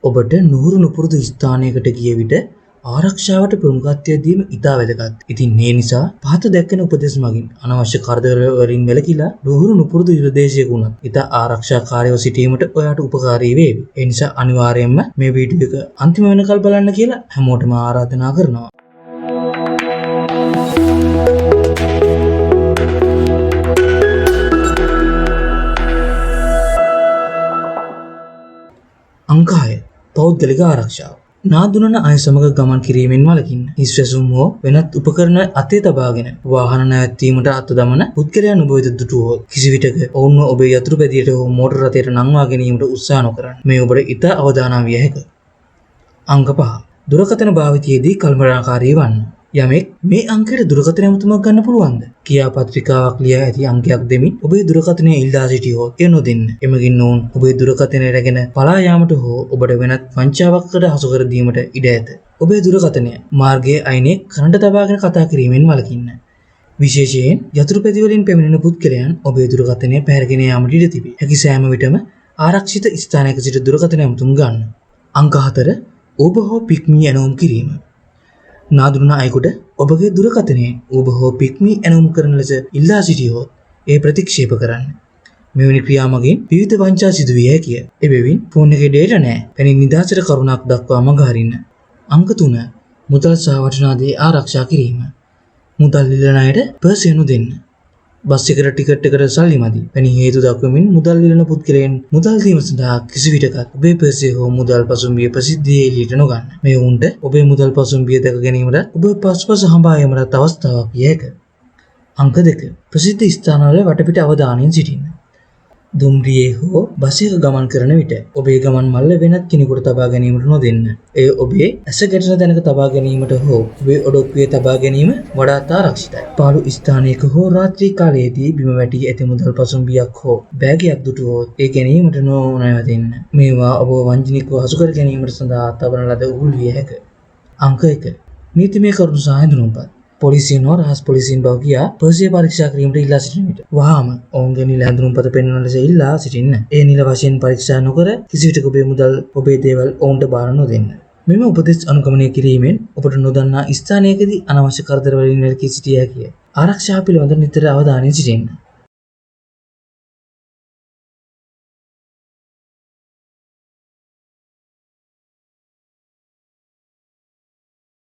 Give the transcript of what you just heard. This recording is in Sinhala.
ඔබට නුහුරු නුපුරුදු ස්ථානයකට ගිය විට ආරක්ෂාවට ප්‍රමුඛත්වය දීම ඉතා වැදගත්. ඉතින් මේ නිසා පහත දැක්වෙන උපදෙස් මගින් අනවශ්‍ය කරදර වලින් වැළකීලා නුහුරු නුපුරුදු ප්‍රදේශයක වුණත් ඉතා ආරක්ෂාකාරීව සිටීමට ඔයාට උපකාරී වේවි. ඒ නිසා අනිවාර්යයෙන්ම මේ වීඩියෝ එක අන්තිම වෙනකල් බලන්න කියලා හැමෝටම ආරාධනා කරනවා. අංක 6 පෞද්ගලික ආරක්ෂාව. නාදුනන අය සමග ගමන් කිරීමෙන් වළකින්න. හිස්වැසුම් හෝ වෙනත් උපකරණ අතේ තබාගෙන වාහන නැවැත්වීමට අත දමන පුද්ගලයන් ඔබ වෙත දුටුවොත් කිසිවිටක ඔවුන්ව ඔබේ යතුරුපැදියට හෝ මෝටර රථයට නංවා ගැනීමට උත්සාහ නොකරන්න. මේ ඔබට ඉතා අවදානම් විය හැකිය. අංක 5 දුරකථන භාවිතයේදී කල්පනාකාරී වන්න. යමෙක් මේ අංකයට දුරකථන ඇමතුමක් ගන්න පුළුවන්ද? කියා පත්‍රිකාවක් ලියා ඇති අංකයක් දෙමින් ඔබේ දුරකථනය ඉල්ලා සිටියොත් එය නොදෙන්න. එමගින් ඔවුන් ඔබේ දුරකථනය රැගෙන පලා යාමට හෝ ඔබට වෙනත් වංචාවක්කට හසු කර දීමට ඉඩ ඇත. ඔබේ දුරකථනය මාර්ගයේ අයිනේ කරඬ තබාගෙන කතා කිරීමෙන් වළකින්න. විශේෂයෙන් යතුරුපැදි වලින් පැමිණෙන පුද්ගලයන් ඔබේ දුරකථනය පැහැරගෙන යාමට ඉඩ තිබේ. හැකි සෑම විටම ආරක්ෂිත ස්ථානයක සිට දුරකථන ඇමතුම් ගන්න. අංක 4 ඔබ හෝ පික්මී ඇනවුම් කිරීම. නාදුන අයෙකුට ඔබගේ දුරකථනයේ ඔබ හෝ පික්මී ඇනවුම් කරන ලෙස ඉල්ලා සිටියොත් ඒ ප්‍රතික්ෂේප කරන්න. මෙවැනි ක්‍රියා මගින් විවිධ වංචා සිදු විය හැකිය. එබැවින් ෆෝන් එකේ ඩේටා නැහැ. පැනින් නිදහසට කරුණක් දක්වා මඟ හරින්න. අංක 3 මුදල් සහ වටිනා දේ ආරක්ෂා කිරීම. මුදල් ඉල්ලන අයට පර්ස් එක දෙන්න. බස් එකට ටිකට් එකට සල්ලි මදි. පැණි හේතු දක්වමින් මුදල් ඉල්ලන පුද්ගලයන් මුදල් දීම සඳහා කිසිවිටකත් ඔබේ පර්සය හෝ මුදල් පසුම්බිය ප්‍රසිද්ධියේ එළියට නොගන්න. මේ වුන්ට ඔබේ මුදල් පසුම්බිය දැක ගැනීමට ඔබ පසුපස හඹා යාමට අවස්ථාවක් විය හැකිය. අංක 2 ප්‍රසිද්ධ ස්ථානවල වටපිට අවධානයෙන් සිටින්න. දුම්රියේ හෝ බස් එක ගමන් කරන විට ඔබේ ගමන් මල්ල වෙනත් කෙනෙකුට තබා ගැනීමට නොදෙන්න. එය ඔබේ ඇස ගැටෙන තැනක තබා ගැනීමට හෝ ඔබේ ඔඩොක්කුවේ තබා ගැනීම වඩාත් ආරක්ෂිතයි. පාළු ස්ථානයක හෝ රාත්‍රී කාලයේදී බිම වැටි ඇති මුදල් පසුම්බියක් හෝ බෑගයක් දුටුවොත් ඒ ගැනීමට නොනැවතෙන්න. මේවා ඔබ වංචනිකව හසු කර ගැනීමට සඳහා තබන ලද උගුල් විය හැකිය. අංක 1 නීතිමය කරුණු සහ හඳුන්වපත්. පොලිසිය නෝ රහස් පොලිසියෙන් බව කියා පර්සිය පරීක්ෂා කිරීමට ඉල්ලා සිටින විට වහාම ඔවුන්ගේ නිල හැඳුනුම්පත පෙන්වන ලෙස ඉල්ලා සිටින්න. ඒ නිල වශයෙන් පරීක්ෂා නොකර කිසිවිටක ඔබේ මුදල් ඔබේ දේවල් ඔවුන්ට බාර නොදෙන්න. මෙම උපදෙස් අනුගමනය කිරීමෙන් ඔබට නොදන්නා ස්ථානයකදී අනවශ්‍ය කරදර වලින් වැළකී සිටිය හැකිය. ආරක්ෂාව පිළිබඳ නිතර අවධානයෙන් සිටින්න.